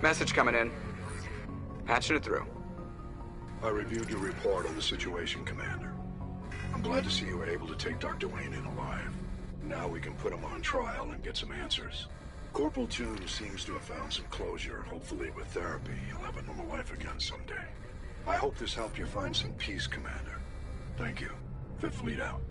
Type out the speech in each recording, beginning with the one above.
Message coming in. Patching it through. I reviewed your report on the situation, Commander. I'm glad to see you were able to take Dr. Wayne in alive. Now we can put him on trial and get some answers. Corporal Toon seems to have found some closure. Hopefully with therapy, he'll have a normal life again someday. I hope this helped you find some peace, Commander. Thank you. Fifth Fleet out.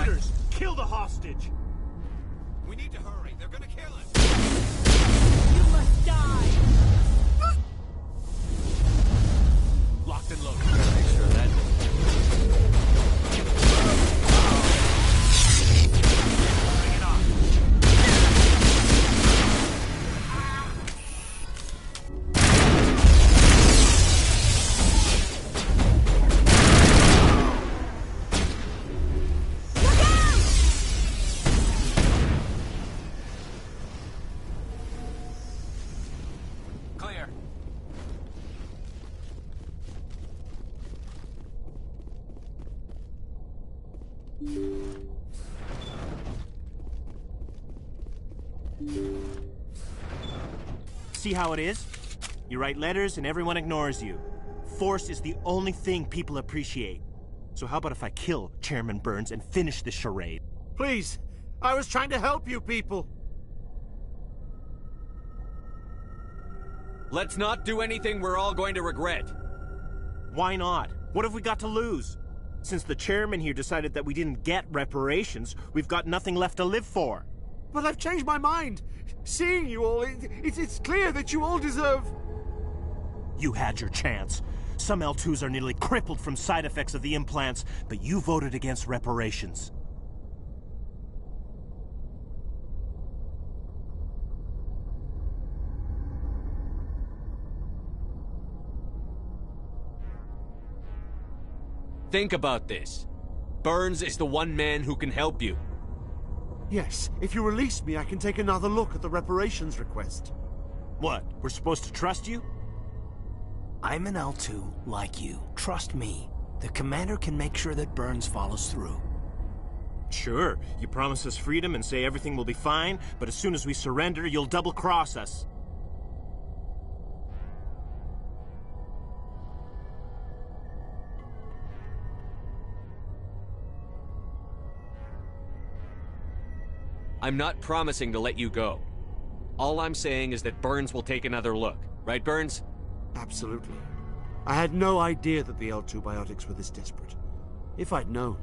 Intruders! Kill the hostage! We need to hurry. They're gonna kill us. You must die! Locked and loaded. Make sure that... Bring it on. Clear. See how it is? You write letters and everyone ignores you. Force is the only thing people appreciate. So how about if I kill Chairman Burns and finish this charade? Please, I was trying to help you people. Let's not do anything we're all going to regret. Why not? What have we got to lose? Since the chairman here decided that we didn't get reparations, we've got nothing left to live for. But I've changed my mind. Seeing you all, it's clear that you all deserve... You had your chance. Some L2s are nearly crippled from side effects of the implants, but you voted against reparations. Think about this. Burns is the one man who can help you. Yes, if you release me, I can take another look at the reparations request. What? We're supposed to trust you? I'm an L2 like you. Trust me. The commander can make sure that Burns follows through. Sure, you promise us freedom and say everything will be fine, but as soon as we surrender, you'll double-cross us. I'm not promising to let you go. All I'm saying is that Burns will take another look. Right, Burns? Absolutely. I had no idea that the L2 biotics were this desperate. If I'd known,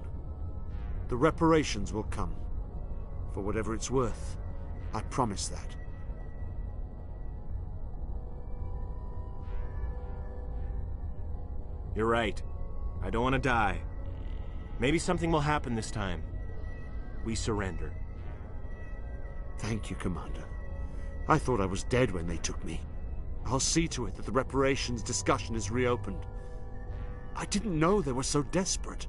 the reparations will come. For whatever it's worth, I promise that. You're right. I don't want to die. Maybe something will happen this time. We surrender. Thank you, Commander. I thought I was dead when they took me. I'll see to it that the reparations discussion is reopened. I didn't know they were so desperate.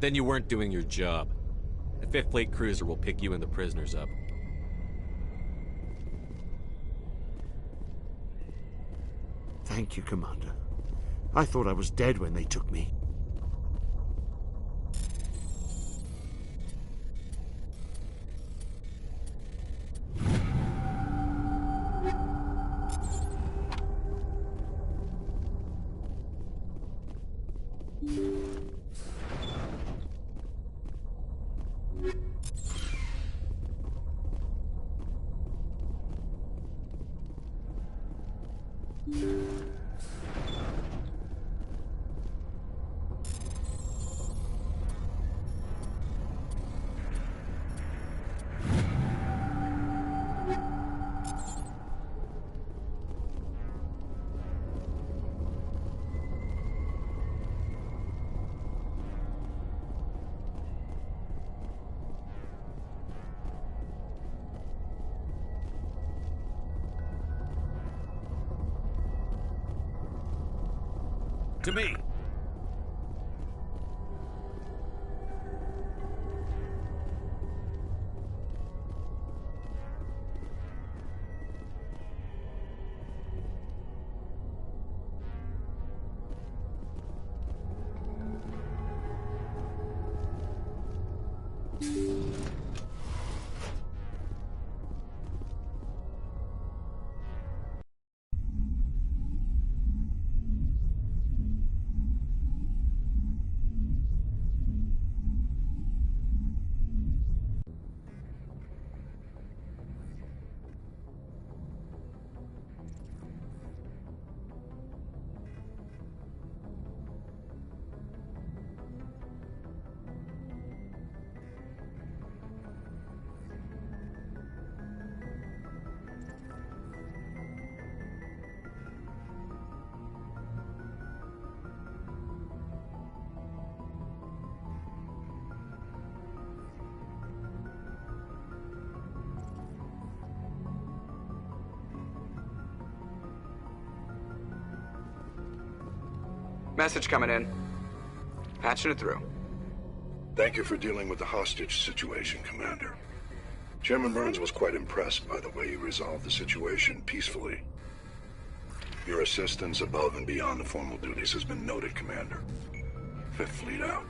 Then you weren't doing your job. The 5th Fleet cruiser will pick you and the prisoners up. Thank you, Commander. I thought I was dead when they took me. To me! Message coming in. Patching it through. Thank you for dealing with the hostage situation, Commander. Chairman Burns was quite impressed by the way you resolved the situation peacefully. Your assistance above and beyond the formal duties has been noted, Commander. 5th Fleet out.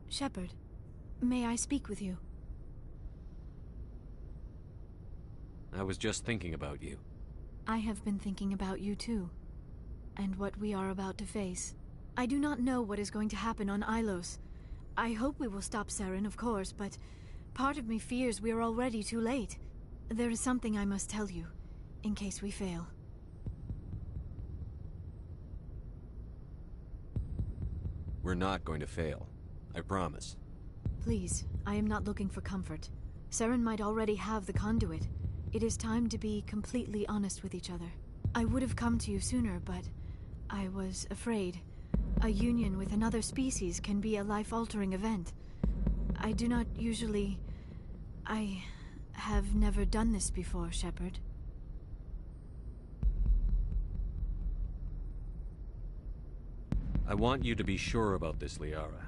Shepard, may I speak with you? I was just thinking about you. I have been thinking about you too, and what we are about to face. I do not know what is going to happen on Ilos. I hope we will stop Saren, of course, but part of me fears we are already too late. There is something I must tell you, in case we fail. We're not going to fail. I promise. Please, I am not looking for comfort. Saren might already have the conduit. It is time to be completely honest with each other. I would have come to you sooner, but I was afraid. A union with another species can be a life-altering event. I do not usually... I have never done this before, Shepard. I want you to be sure about this, Liara.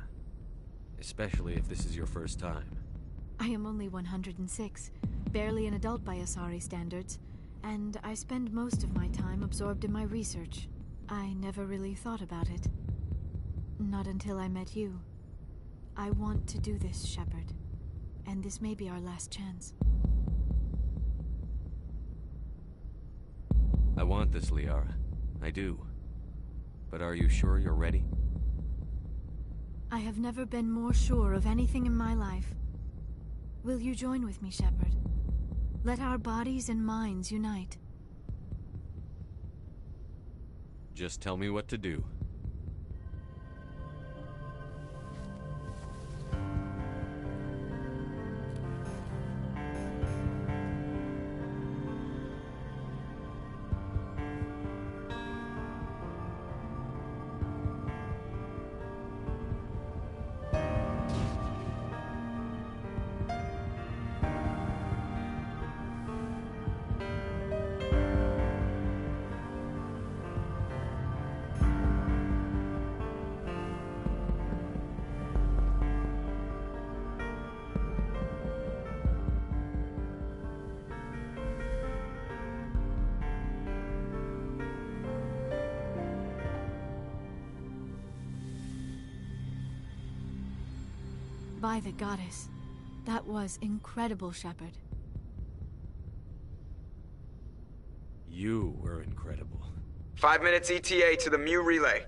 Especially if this is your first time. I am only 106, barely an adult by Asari standards, and I spend most of my time absorbed in my research. I never really thought about it. Not until I met you. I want to do this, Shepard, and this may be our last chance. I want this, Liara. I do. But are you sure you're ready? I have never been more sure of anything in my life. Will you join with me, Shepard? Let our bodies and minds unite. Just tell me what to do. By the goddess. That was incredible, Shepard. You were incredible. 5 minutes ETA to the Mu relay.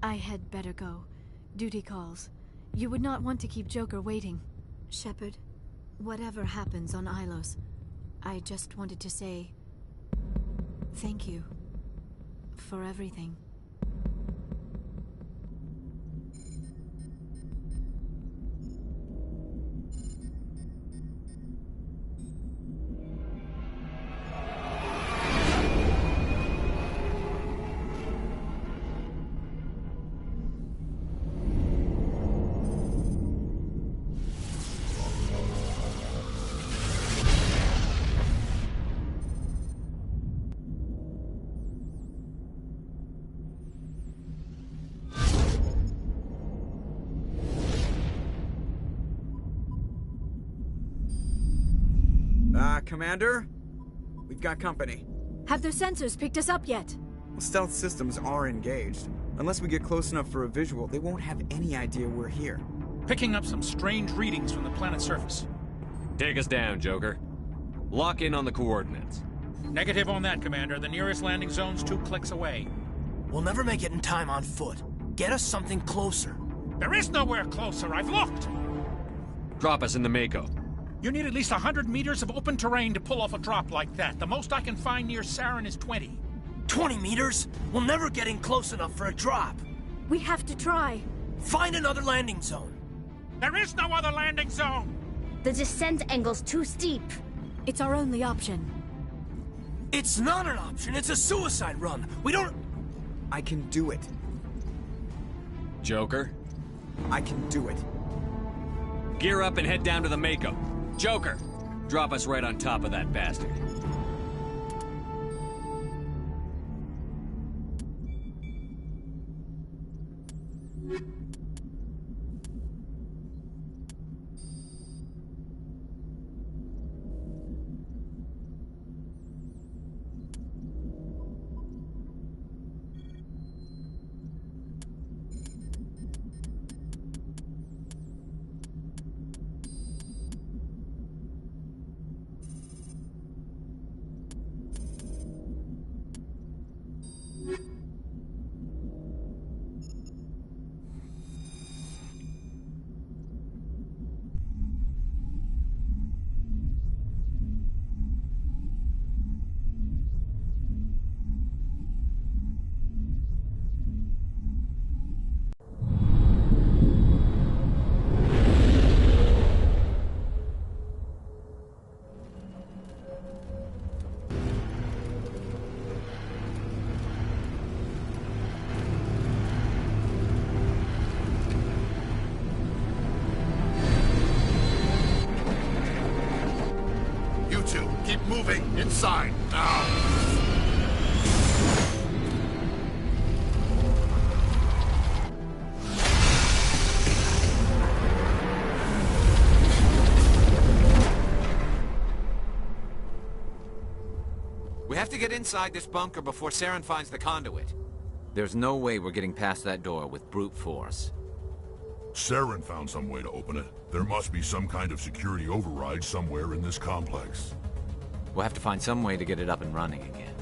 I had better go. Duty calls. You would not want to keep Joker waiting. Shepard, whatever happens on Ilos, I just wanted to say... thank you. For everything. Commander? We've got company. Have their sensors picked us up yet? Well, stealth systems are engaged. Unless we get close enough for a visual, they won't have any idea we're here. Picking up some strange readings from the planet's surface. Take us down, Joker. Lock in on the coordinates. Negative on that, Commander. The nearest landing zone's 2 clicks away. We'll never make it in time on foot. Get us something closer. There is nowhere closer. I've looked. Drop us in the Mako. You need at least 100 meters of open terrain to pull off a drop like that. The most I can find near Saren is 20. 20 meters? We'll never get in close enough for a drop. We have to try. Find another landing zone. There is no other landing zone! The descent angle's too steep. It's our only option. It's not an option. It's a suicide run. We don't... I can do it. Joker, I can do it. gear up and head down to the Mako. Joker, drop us right on top of that bastard. You two, keep moving inside now. We have to get inside this bunker before Saren finds the conduit. There's no way we're getting past that door with brute force. Saren found some way to open it. There must be some kind of security override somewhere in this complex. We'll have to find some way to get it up and running again.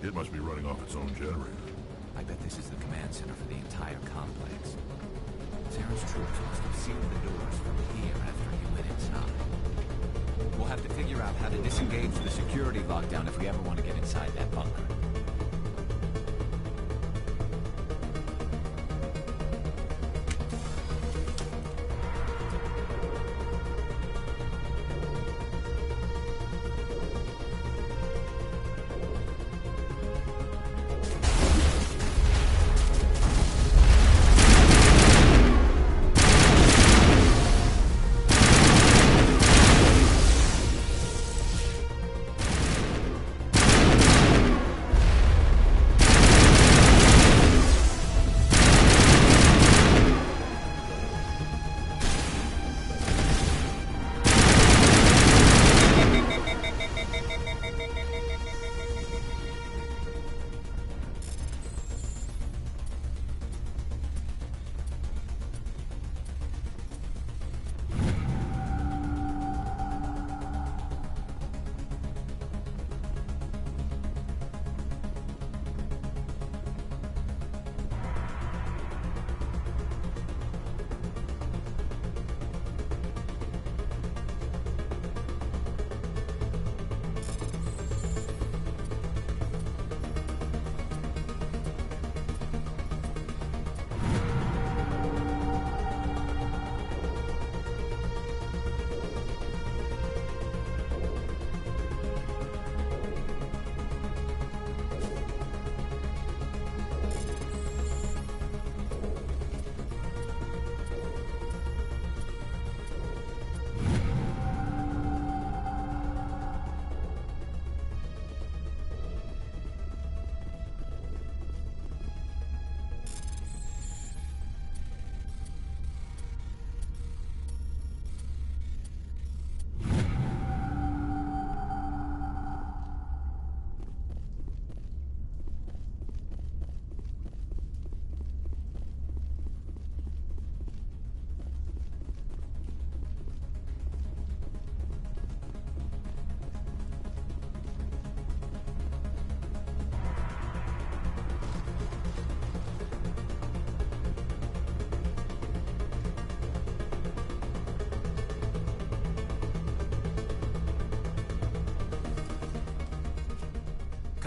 It must be running off its own generator. I bet this is the command center for the entire complex. Sarah's troops must have sealed the doors from here after he went inside. We'll have to figure out how to disengage the security lockdown if we ever want to get inside that bunker.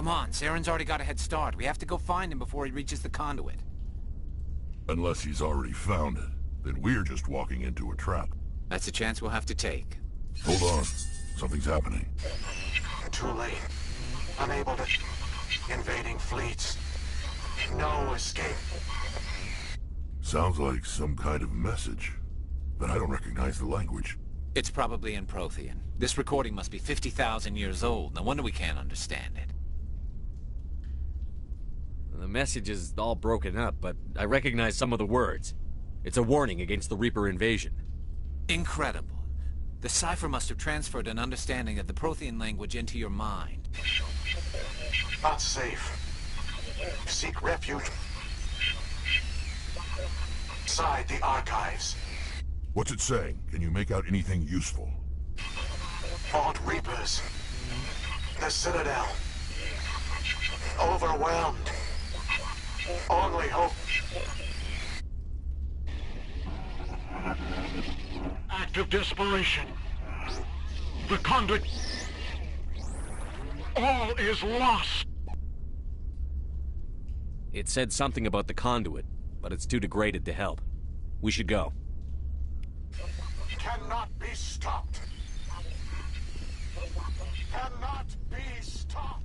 Come on, Saren's already got a head start. We have to go find him before he reaches the conduit. Unless he's already found it, then we're just walking into a trap. That's a chance we'll have to take. Hold on. Something's happening. Too late. Unable to... Invading fleets. No escape. Sounds like some kind of message, but I don't recognize the language. It's probably in Prothean. This recording must be 50,000 years old. No wonder we can't understand it. The message is all broken up, but I recognize some of the words. It's a warning against the Reaper invasion. Incredible. The cipher must have transferred an understanding of the Prothean language into your mind. Not safe. Seek refuge inside the archives. What's it saying? Can you make out anything useful? Fought Reapers. The Citadel. Overwhelmed. Only hope. Act of desperation. The conduit. All is lost. It said something about the conduit, but it's too degraded to help. We should go. Cannot be stopped. Cannot be stopped.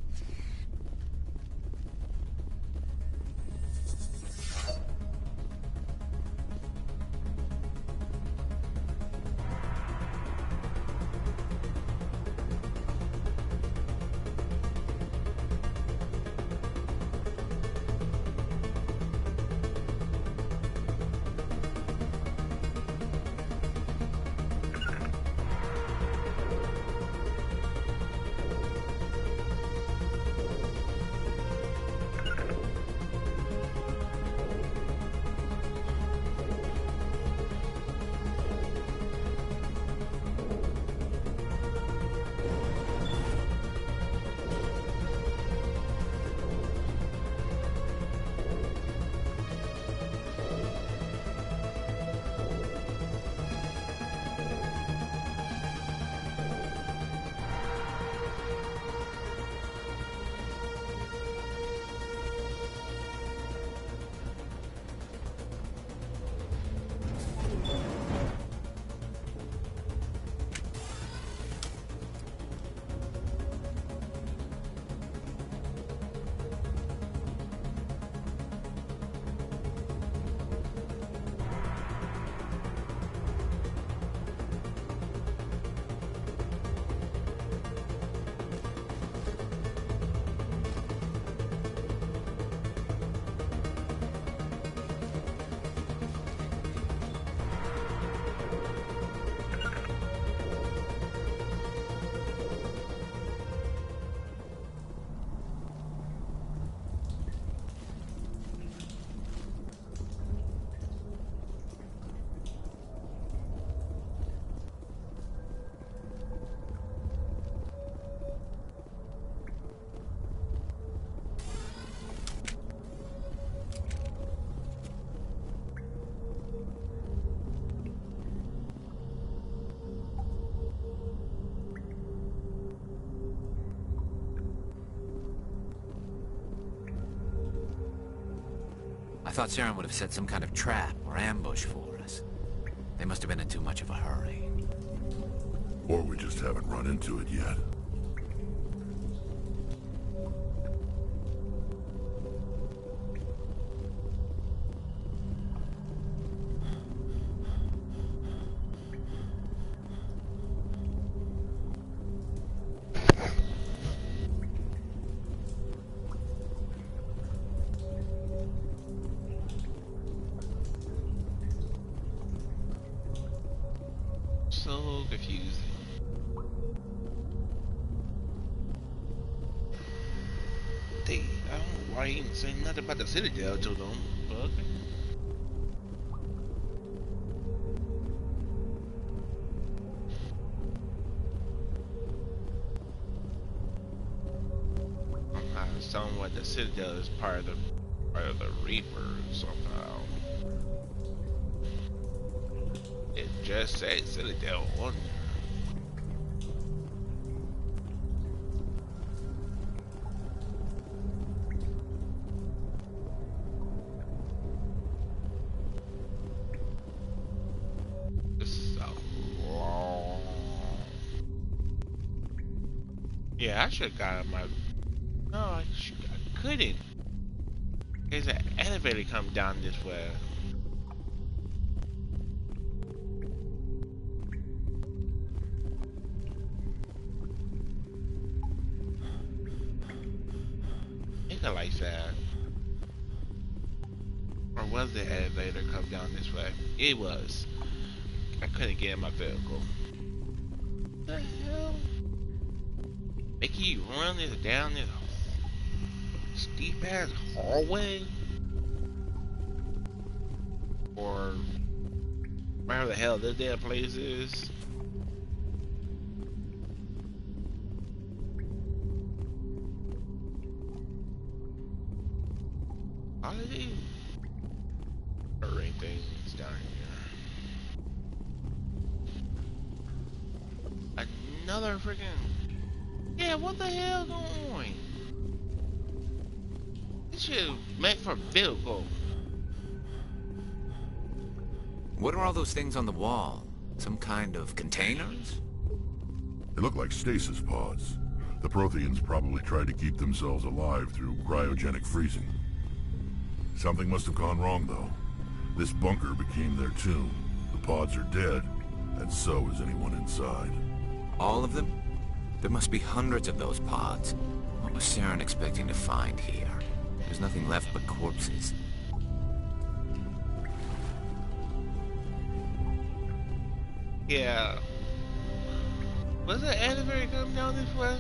thought Saren would have set some kind of trap or ambush for us. They must have been in too much of a hurry. Or we just haven't run into it yet. So confusing. I don't know why he didn't say nothing about the Citadel to them, but okay. I was telling him what the Citadel is part of the Reaper somehow. It just said Citadel on there. Yeah, I should have got my. No, I couldn't. There's an elevator come down this way. Think like that. Or was the elevator come down this way? It was. I couldn't get in my vehicle. What the hell? Making you run this down this steep ass hallway? Or wherever the hell this damn place is? All of these ring things down here. Another freaking. Yeah, what the hell going on? This shit meant for vehicle. What are all those things on the wall? Some kind of containers? They look like stasis pods. The Protheans probably tried to keep themselves alive through cryogenic freezing. Something must have gone wrong, though. This bunker became their tomb. The pods are dead, and so is anyone inside. All of them? There must be hundreds of those pods. What was Saren expecting to find here? There's nothing left but corpses. Yeah. Was the elevator coming down this way?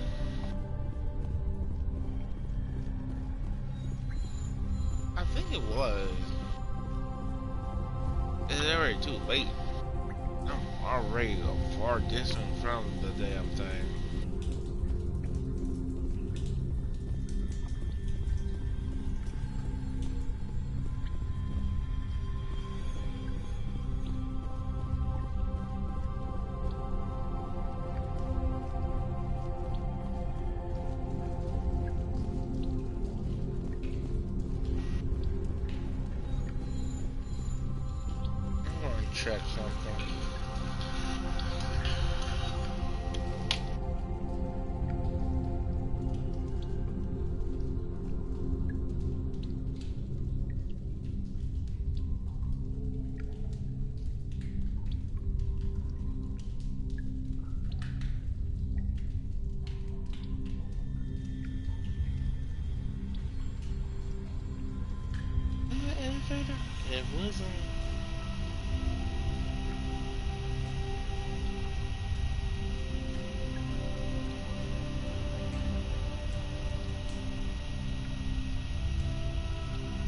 I think it was. It's already too late. I'm already a far distance from the damn thing. Check something. Elevator? It wasn't.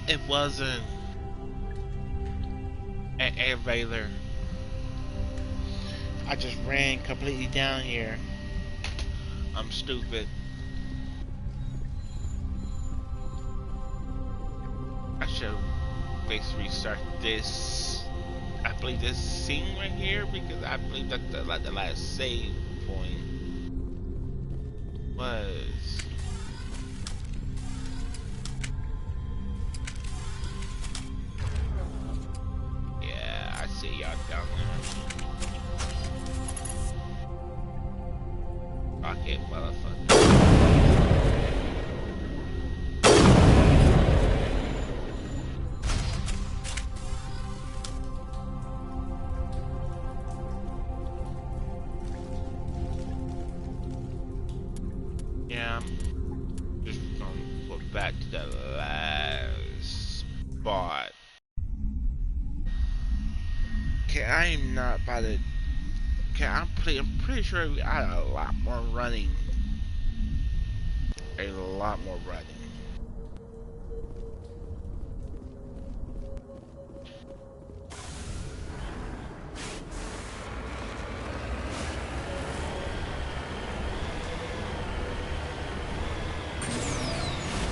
It wasn't an elevator. I just ran completely down here. I'm stupid. I should basically restart this. I believe this scene right here because I believe that the last save point was. see y'all down there. Rocket motherfucker. Yeah, I'm just gonna go back to the last spot. Okay, I am not by the. Okay, I'm pretty sure we got a lot more running. A lot more running.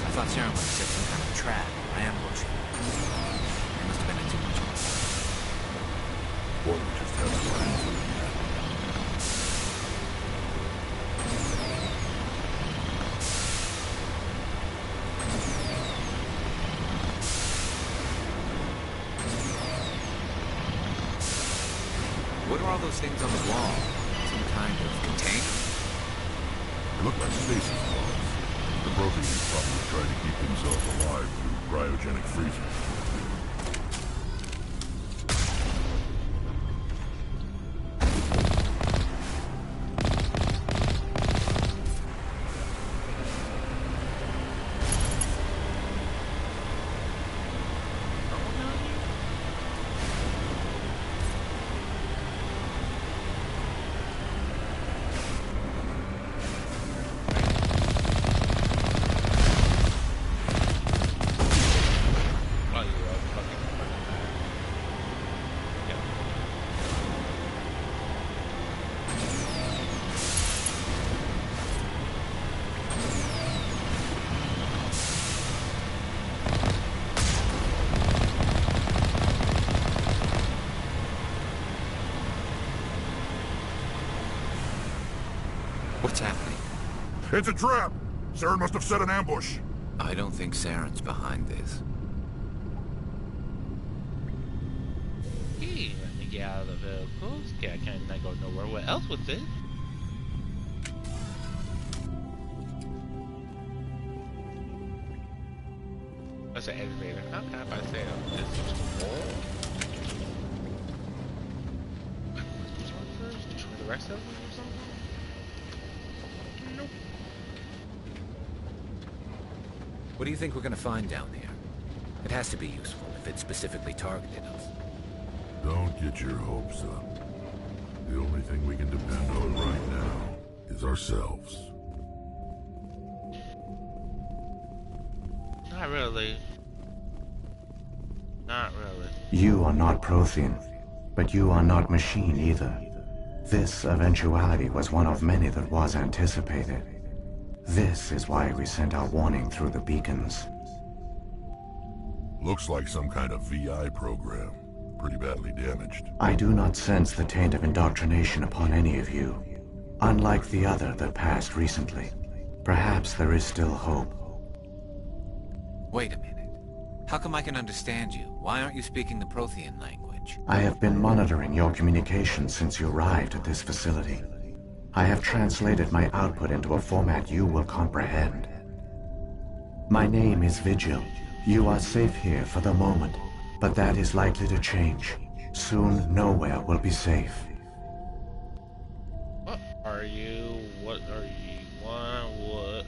I thought Sarah would have set some kind of trap or ambush. There must have been too much of it. Or we just haven't run into it yet. What are all those things on the wall? Some kind of container? They look like stasis pods. The Protheans probably tried to keep themselves alive through cryogenic freezing. What's happening? It's a trap! Saren must have set an ambush. I don't think Saren's behind this. Hey, let me get out of the vehicles. Okay, I can't go nowhere. What else with it? That's an elevator. How can I say this is full? This one first? Destroy the rest of them or something? Nope. What do you think we're gonna find down here? It has to be useful if it specifically targeted us. Don't get your hopes up. The only thing we can depend on right now is ourselves. Not really. Not really. You are not Prothean, but you are not machine either. This eventuality was one of many that was anticipated. This is why we sent our warning through the beacons. Looks like some kind of VI program. Pretty badly damaged. I do not sense the taint of indoctrination upon any of you. Unlike the other that passed recently. Perhaps there is still hope. Wait a minute. How come I can understand you? Why aren't you speaking the Prothean language? I have been monitoring your communications since you arrived at this facility. I have translated my output into a format you will comprehend. My name is Vigil. You are safe here for the moment, but that is likely to change. Soon, nowhere will be safe. What are you? What are you? What?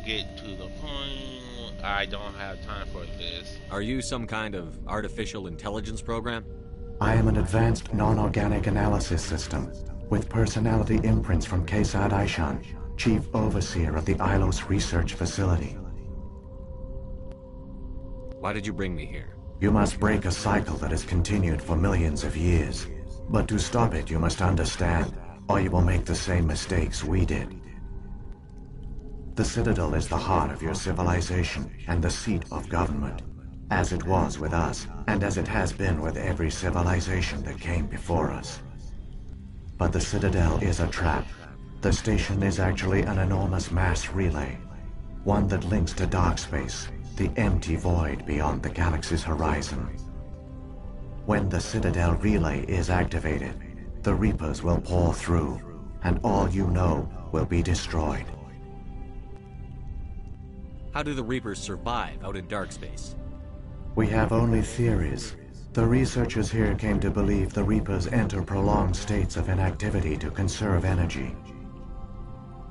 Get to the point. I don't have time for this. Are you some kind of artificial intelligence program? I am an advanced non-organic analysis system with personality imprints from Kesad Aishan, Chief Overseer of the Ilos Research Facility. Why did you bring me here? You must break a cycle that has continued for millions of years. But to stop it, you must understand, or you will make the same mistakes we did. The Citadel is the heart of your civilization and the seat of government, as it was with us, and as it has been with every civilization that came before us. But the Citadel is a trap. The station is actually an enormous mass relay, one that links to dark space, the empty void beyond the galaxy's horizon. When the Citadel relay is activated, the Reapers will pour through, and all you know will be destroyed. How do the Reapers survive out in dark space? We have only theories. The researchers here came to believe the Reapers enter prolonged states of inactivity to conserve energy.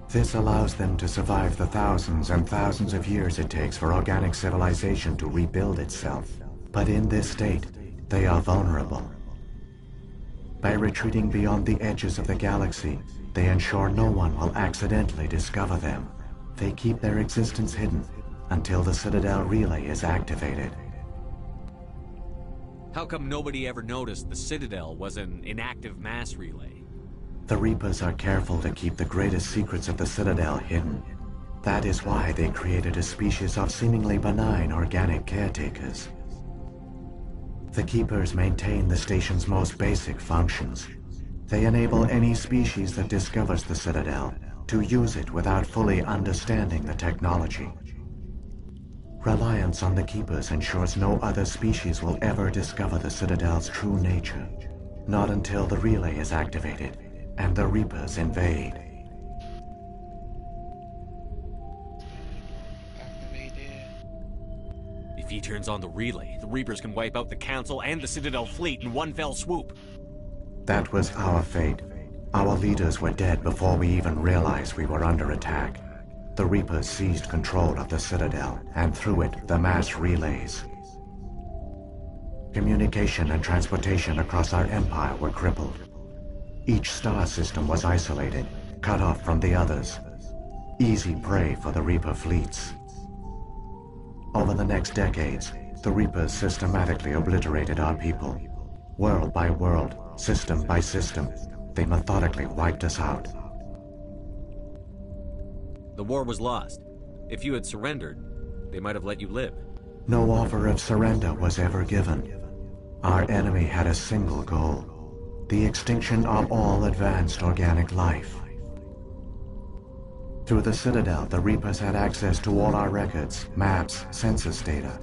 This allows them to survive the thousands and thousands of years it takes for organic civilization to rebuild itself. But in this state, they are vulnerable. By retreating beyond the edges of the galaxy, they ensure no one will accidentally discover them. They keep their existence hidden until the Citadel relay is activated. How come nobody ever noticed the Citadel was an inactive mass relay? The Reapers are careful to keep the greatest secrets of the Citadel hidden. That is why they created a species of seemingly benign organic caretakers. The Keepers maintain the station's most basic functions. They enable any species that discovers the Citadel to use it without fully understanding the technology. Reliance on the Keepers ensures no other species will ever discover the Citadel's true nature. Not until the relay is activated and the Reapers invade. If he turns on the relay, the Reapers can wipe out the Council and the Citadel fleet in one fell swoop. That was our fate. Our leaders were dead before we even realized we were under attack. The Reapers seized control of the Citadel, and through it, the mass relays. Communication and transportation across our empire were crippled. Each star system was isolated, cut off from the others. Easy prey for the Reaper fleets. Over the next decades, the Reapers systematically obliterated our people. World by world, system by system, they methodically wiped us out. The war was lost. If you had surrendered, they might have let you live. No offer of surrender was ever given. Our enemy had a single goal: the extinction of all advanced organic life. Through the Citadel, the Reapers had access to all our records, maps, census data.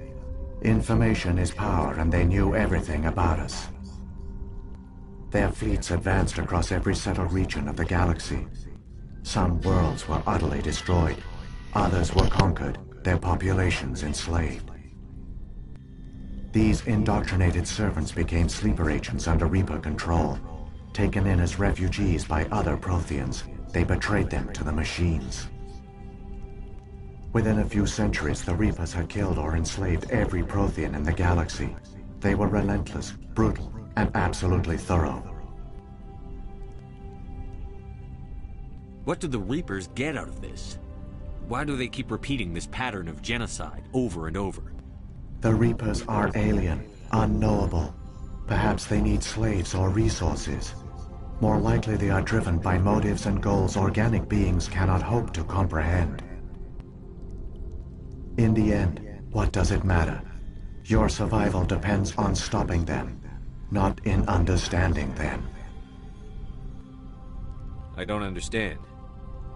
Information is power, and they knew everything about us. Their fleets advanced across every settled region of the galaxy. Some worlds were utterly destroyed. Others were conquered, their populations enslaved. These indoctrinated servants became sleeper agents under Reaper control. Taken in as refugees by other Protheans, they betrayed them to the machines. Within a few centuries, the Reapers had killed or enslaved every Prothean in the galaxy. They were relentless, brutal, and absolutely thorough. What do the Reapers get out of this? Why do they keep repeating this pattern of genocide over and over? The Reapers are alien, unknowable. Perhaps they need slaves or resources. More likely they are driven by motives and goals organic beings cannot hope to comprehend. In the end, what does it matter? Your survival depends on stopping them, not in understanding them. I don't understand.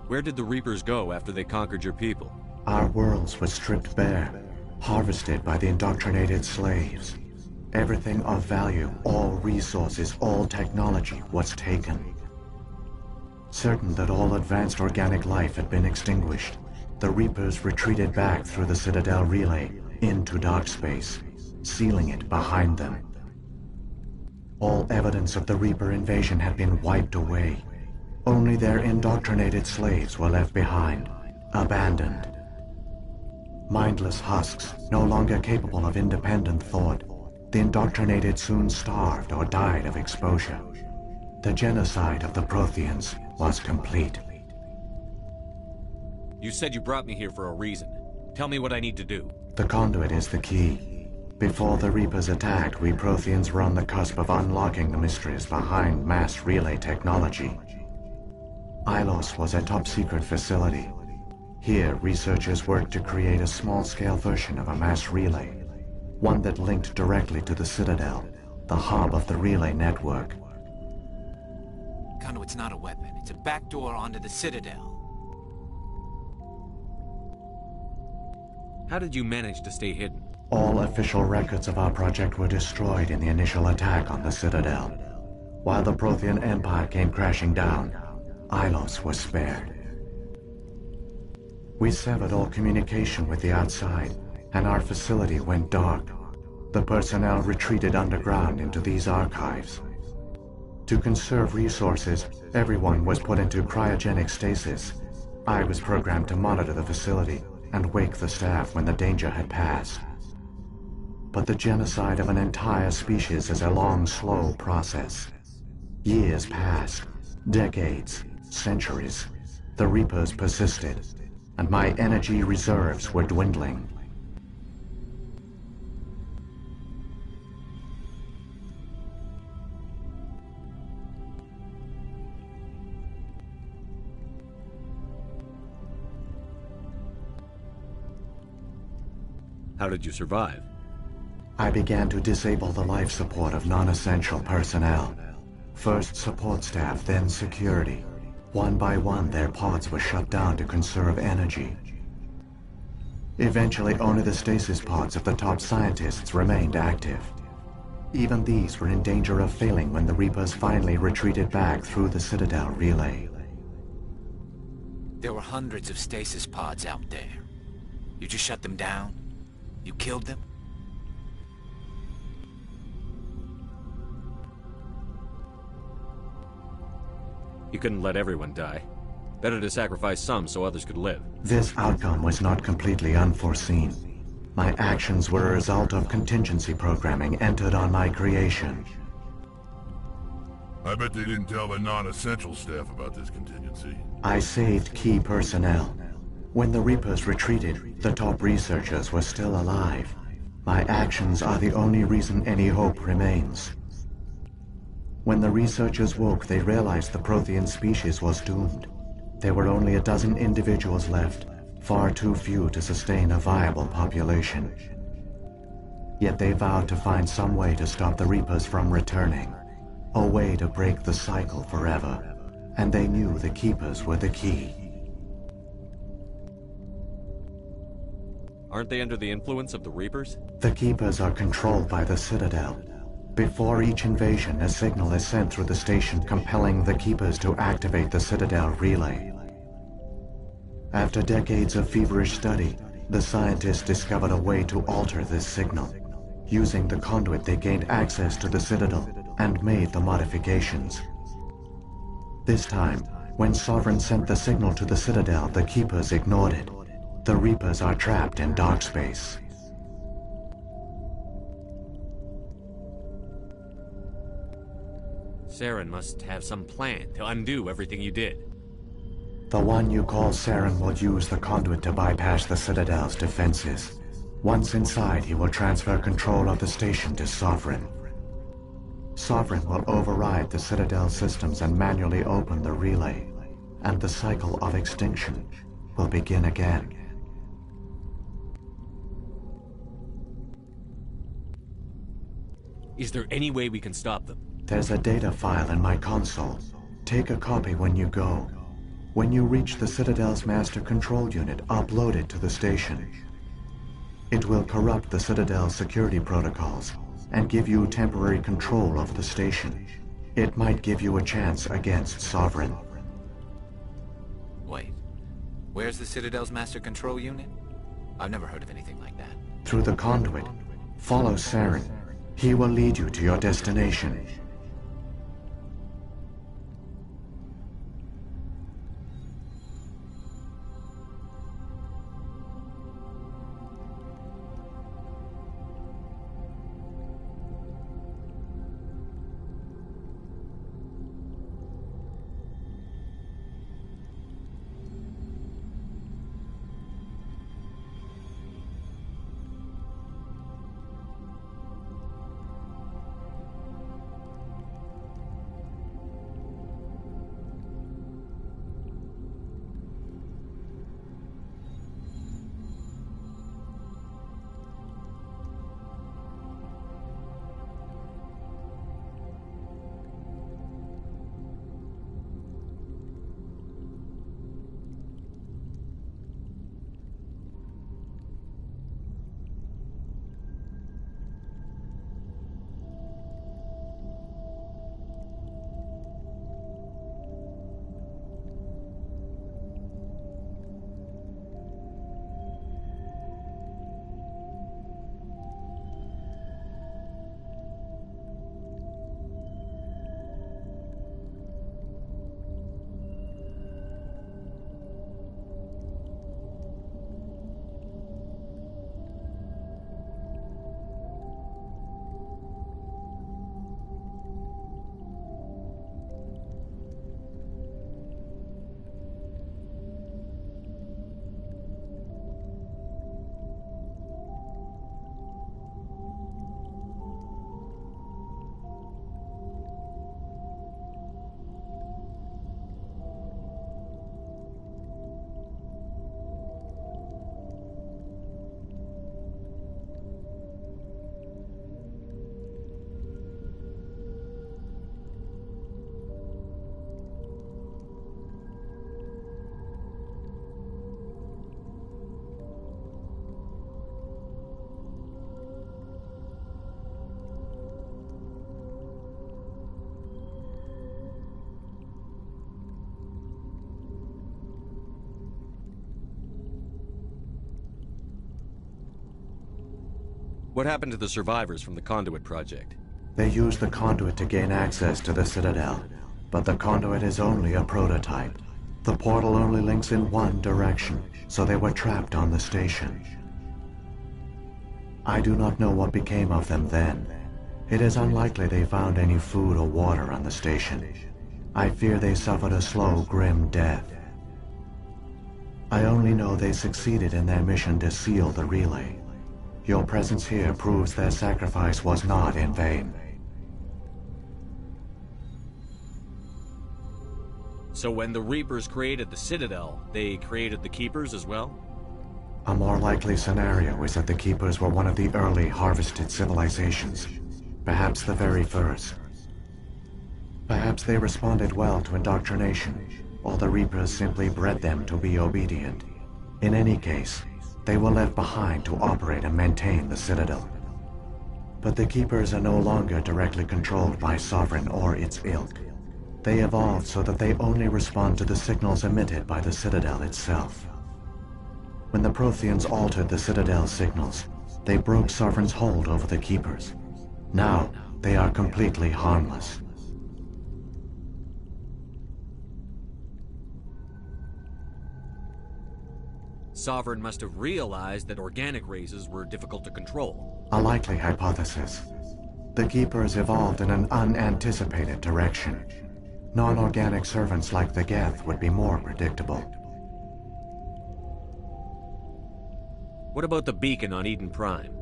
Where did the Reapers go after they conquered your people? Our worlds were stripped bare, harvested by the indoctrinated slaves. Everything of value, all resources, all technology was taken. Certain that all advanced organic life had been extinguished, the Reapers retreated back through the Citadel relay into dark space, sealing it behind them. All evidence of the Reaper invasion had been wiped away. Only their indoctrinated slaves were left behind, abandoned. Mindless husks, no longer capable of independent thought, the indoctrinated soon starved or died of exposure. The genocide of the Protheans was complete. You said you brought me here for a reason. Tell me what I need to do. The conduit is the key. Before the Reapers attacked, we Protheans were on the cusp of unlocking the mysteries behind mass relay technology. Ilos was a top-secret facility. Here, researchers worked to create a small-scale version of a mass relay, one that linked directly to the Citadel, the hub of the relay network. Conduit's not a weapon. It's a backdoor onto the Citadel. How did you manage to stay hidden? All official records of our project were destroyed in the initial attack on the Citadel. While the Prothean Empire came crashing down, Ilos was spared. We severed all communication with the outside, and our facility went dark. The personnel retreated underground into these archives. To conserve resources, everyone was put into cryogenic stasis. I was programmed to monitor the facility and wake the staff when the danger had passed. But the genocide of an entire species is a long, slow process. Years passed, decades, centuries. The Reapers persisted, and my energy reserves were dwindling. How did you survive? I began to disable the life support of non-essential personnel. First support staff, then security. One by one, their pods were shut down to conserve energy. Eventually, only the stasis pods of the top scientists remained active. Even these were in danger of failing when the Reapers finally retreated back through the Citadel relay. There were hundreds of stasis pods out there. You just shut them down? You killed them? You couldn't let everyone die. Better to sacrifice some so others could live. This outcome was not completely unforeseen. My actions were a result of contingency programming entered on my creation. I bet they didn't tell the non-essential staff about this contingency. I saved key personnel. When the Reapers retreated, the top researchers were still alive. My actions are the only reason any hope remains. When the researchers woke, they realized the Prothean species was doomed. There were only a dozen individuals left, far too few to sustain a viable population. Yet they vowed to find some way to stop the Reapers from returning, a way to break the cycle forever, and they knew the Keepers were the key. Aren't they under the influence of the Reapers? The Keepers are controlled by the Citadel. Before each invasion, a signal is sent through the station compelling the Keepers to activate the Citadel relay. After decades of feverish study, the scientists discovered a way to alter this signal. Using the conduit, they gained access to the Citadel and made the modifications. This time, when Sovereign sent the signal to the Citadel, the Keepers ignored it. The Reapers are trapped in dark space. Saren must have some plan to undo everything you did. The one you call Saren will use the conduit to bypass the Citadel's defenses. Once inside, he will transfer control of the station to Sovereign. Sovereign will override the Citadel systems and manually open the relay, and the cycle of extinction will begin again. Is there any way we can stop them? There's a data file in my console. Take a copy when you go. When you reach the Citadel's master control unit, upload it to the station. It will corrupt the Citadel's security protocols and give you temporary control of the station. It might give you a chance against Sovereign. Wait, where's the Citadel's master control unit? I've never heard of anything like that. Through the conduit, follow Saren. He will lead you to your destination. What happened to the survivors from the Conduit project? They used the conduit to gain access to the Citadel, but the conduit is only a prototype. The portal only links in one direction, so they were trapped on the station. I do not know what became of them then. It is unlikely they found any food or water on the station. I fear they suffered a slow, grim death. I only know they succeeded in their mission to seal the relay. Your presence here proves their sacrifice was not in vain. So when the Reapers created the Citadel, they created the Keepers as well? A more likely scenario is that the Keepers were one of the early harvested civilizations, perhaps the very first. Perhaps they responded well to indoctrination, or the Reapers simply bred them to be obedient. In any case, they were left behind to operate and maintain the Citadel. But the Keepers are no longer directly controlled by Sovereign or its ilk. They evolved so that they only respond to the signals emitted by the Citadel itself. When the Protheans altered the Citadel's signals, they broke Sovereign's hold over the Keepers. Now, they are completely harmless. Sovereign must have realized that organic races were difficult to control. A likely hypothesis. The Keepers evolved in an unanticipated direction. Non-organic servants like the Geth would be more predictable. What about the beacon on Eden Prime?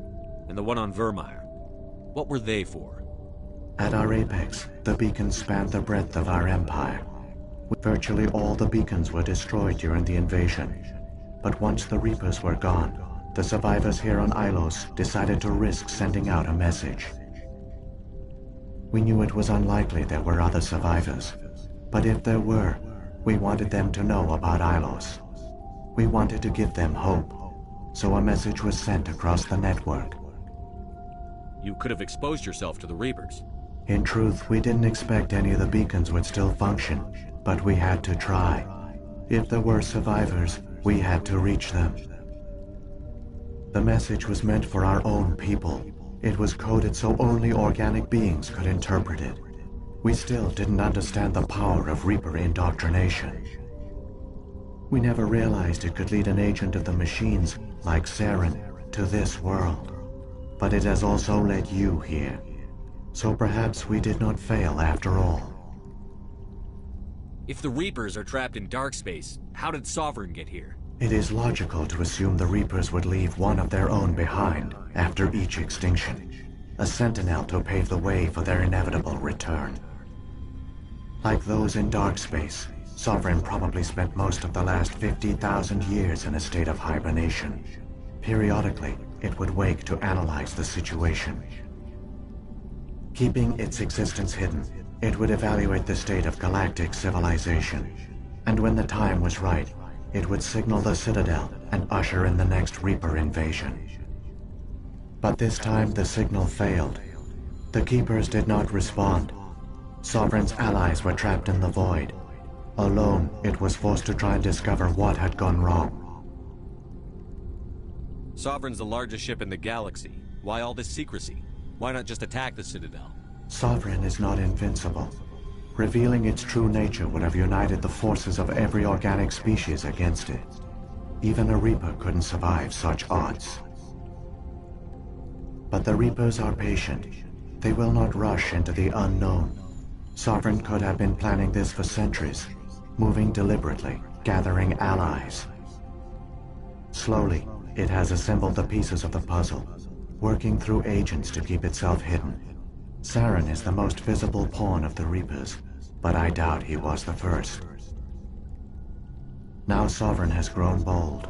And the one on Vermeer? What were they for? At our apex, the beacons spanned the breadth of our empire. Virtually all the beacons were destroyed during the invasion. But once the Reapers were gone, the survivors here on Ilos decided to risk sending out a message. We knew it was unlikely there were other survivors, but if there were, we wanted them to know about Ilos. We wanted to give them hope, so a message was sent across the network. You could have exposed yourself to the Reapers. In truth, we didn't expect any of the beacons would still function, but we had to try. If there were survivors, we had to reach them. The message was meant for our own people. It was coded so only organic beings could interpret it. We still didn't understand the power of Reaper indoctrination. We never realized it could lead an agent of the machines, like Saren, to this world. But it has also led you here. So perhaps we did not fail after all. If the Reapers are trapped in dark space, how did Sovereign get here? It is logical to assume the Reapers would leave one of their own behind after each extinction. A sentinel to pave the way for their inevitable return. Like those in dark space, Sovereign probably spent most of the last 50,000 years in a state of hibernation. Periodically, it would wake to analyze the situation. Keeping its existence hidden, it would evaluate the state of galactic civilization. And when the time was right, it would signal the Citadel and usher in the next Reaper invasion. But this time the signal failed. The Keepers did not respond. Sovereign's allies were trapped in the void. Alone, it was forced to try and discover what had gone wrong. Sovereign's the largest ship in the galaxy. Why all this secrecy? Why not just attack the Citadel? Sovereign is not invincible. Revealing its true nature would have united the forces of every organic species against it. Even a Reaper couldn't survive such odds. But the Reapers are patient. They will not rush into the unknown. Sovereign could have been planning this for centuries, moving deliberately, gathering allies. Slowly, it has assembled the pieces of the puzzle, working through agents to keep itself hidden. Saren is the most visible pawn of the Reapers, but I doubt he was the first. Now Sovereign has grown bold.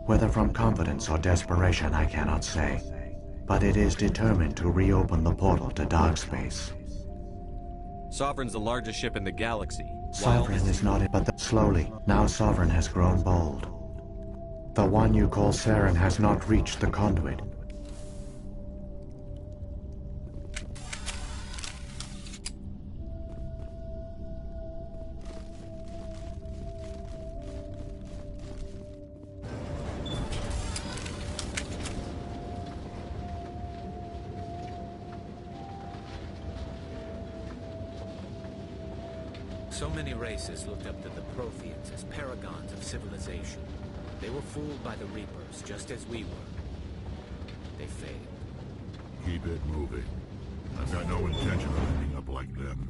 Whether from confidence or desperation, I cannot say. But it is determined to reopen the portal to dark space. Sovereign's the largest ship in the galaxy. Sovereign is not it, but slowly, now Sovereign has grown bold. The one you call Saren has not reached the conduit. So many races looked up to the Protheans as paragons of civilization. They were fooled by the Reapers, just as we were. They failed. Keep it moving. I've got no intention of ending up like them.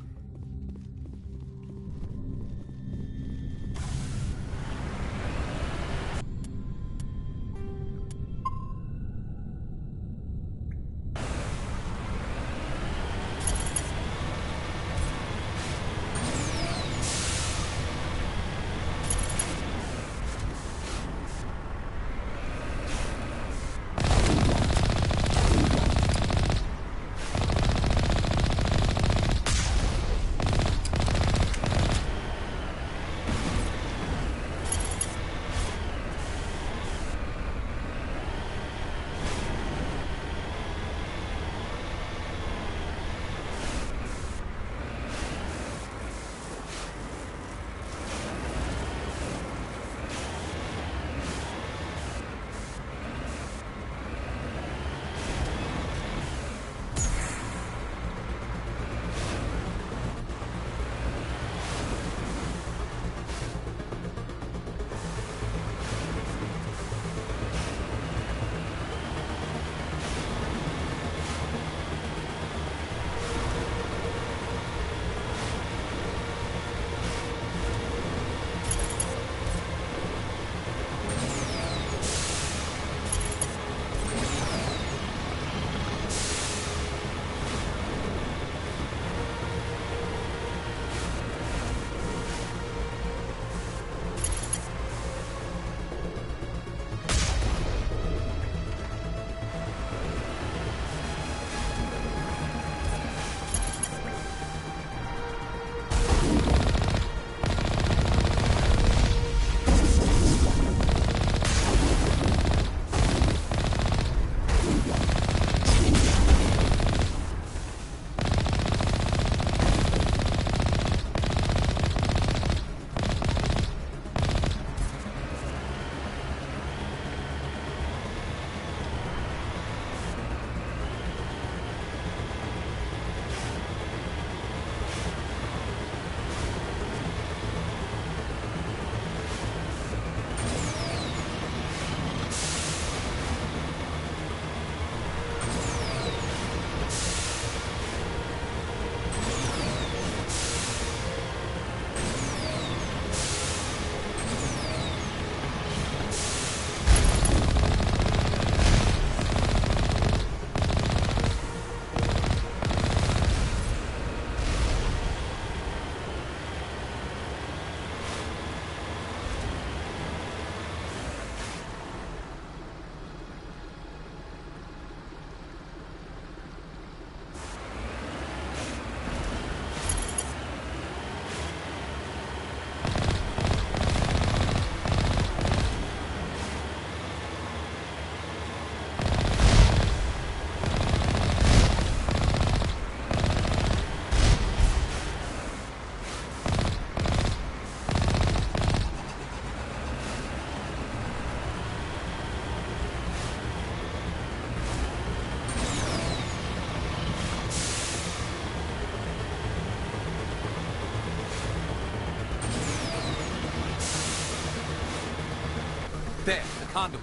There, the conduit.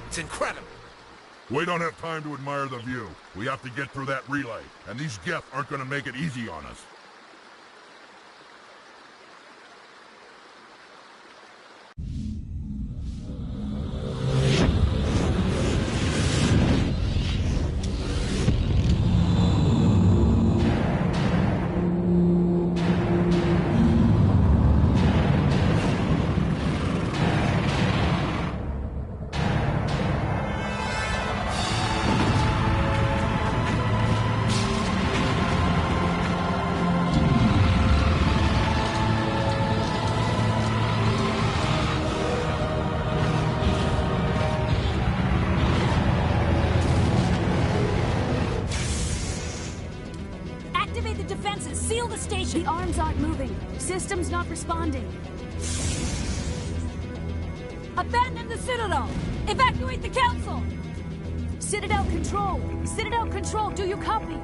It's incredible. We don't have time to admire the view. We have to get through that relay, and these Geth aren't gonna make it easy on us. Activate the defenses! Seal the station! The arms aren't moving. Systems not responding. Abandon the Citadel! Evacuate the Council! Citadel Control! Citadel Control, do you copy?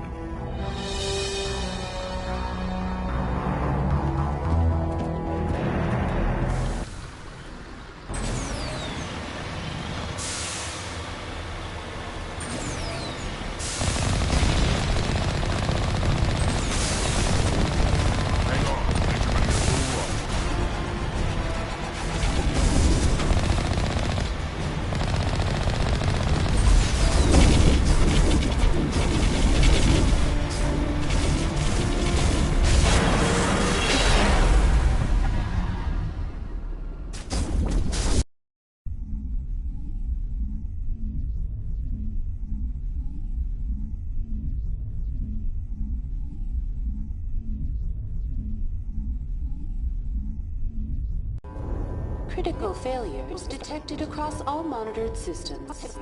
Critical failures detected across all monitored systems.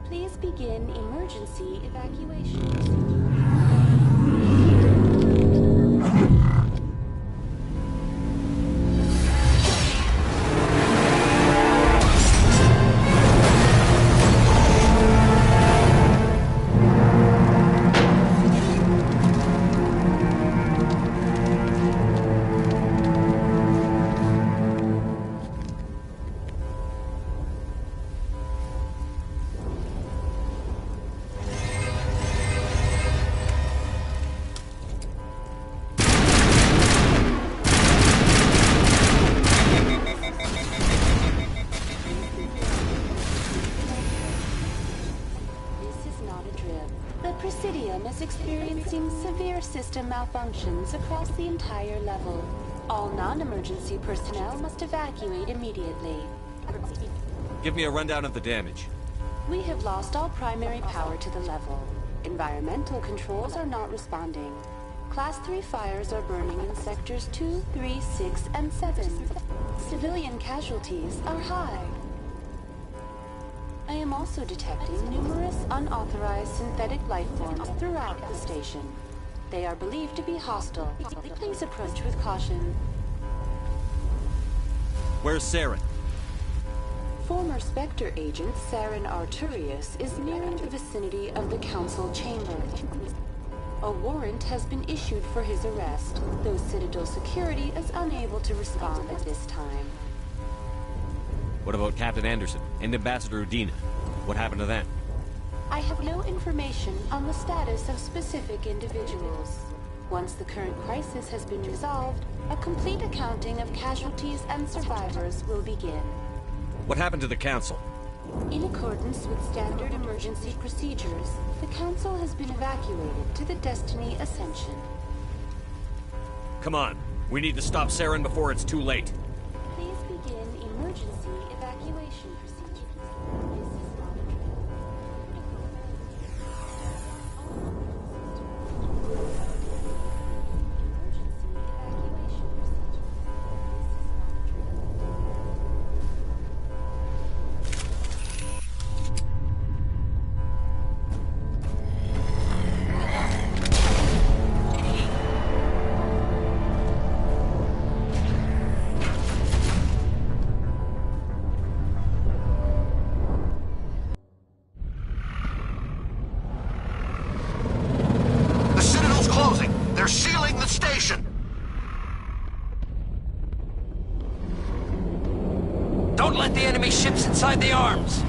Please begin emergency evacuation. System malfunctions across the entire level. All non-emergency personnel must evacuate immediately. Give me a rundown of the damage. We have lost all primary power to the level. Environmental controls are not responding. Class 3 fires are burning in sectors 2, 3, 6, and 7. Civilian casualties are high. I am also detecting numerous unauthorized synthetic life forms throughout the station. They are believed to be hostile. Please approach with caution. Where's Saren? Former Spectre agent Saren Arturius is nearing the vicinity of the Council chamber. A warrant has been issued for his arrest, though Citadel security is unable to respond at this time. What about Captain Anderson and Ambassador Udina? What happened to them? I have no information on the status of specific individuals. Once the current crisis has been resolved, a complete accounting of casualties and survivors will begin. What happened to the Council? In accordance with standard emergency procedures, the Council has been evacuated to the Destiny Ascension. Come on, we need to stop Saren before it's too late. Please begin emergency evacuation procedures. They're sealing the station! Don't let the enemy ships inside the arms!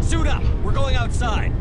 Suit up! We're going outside!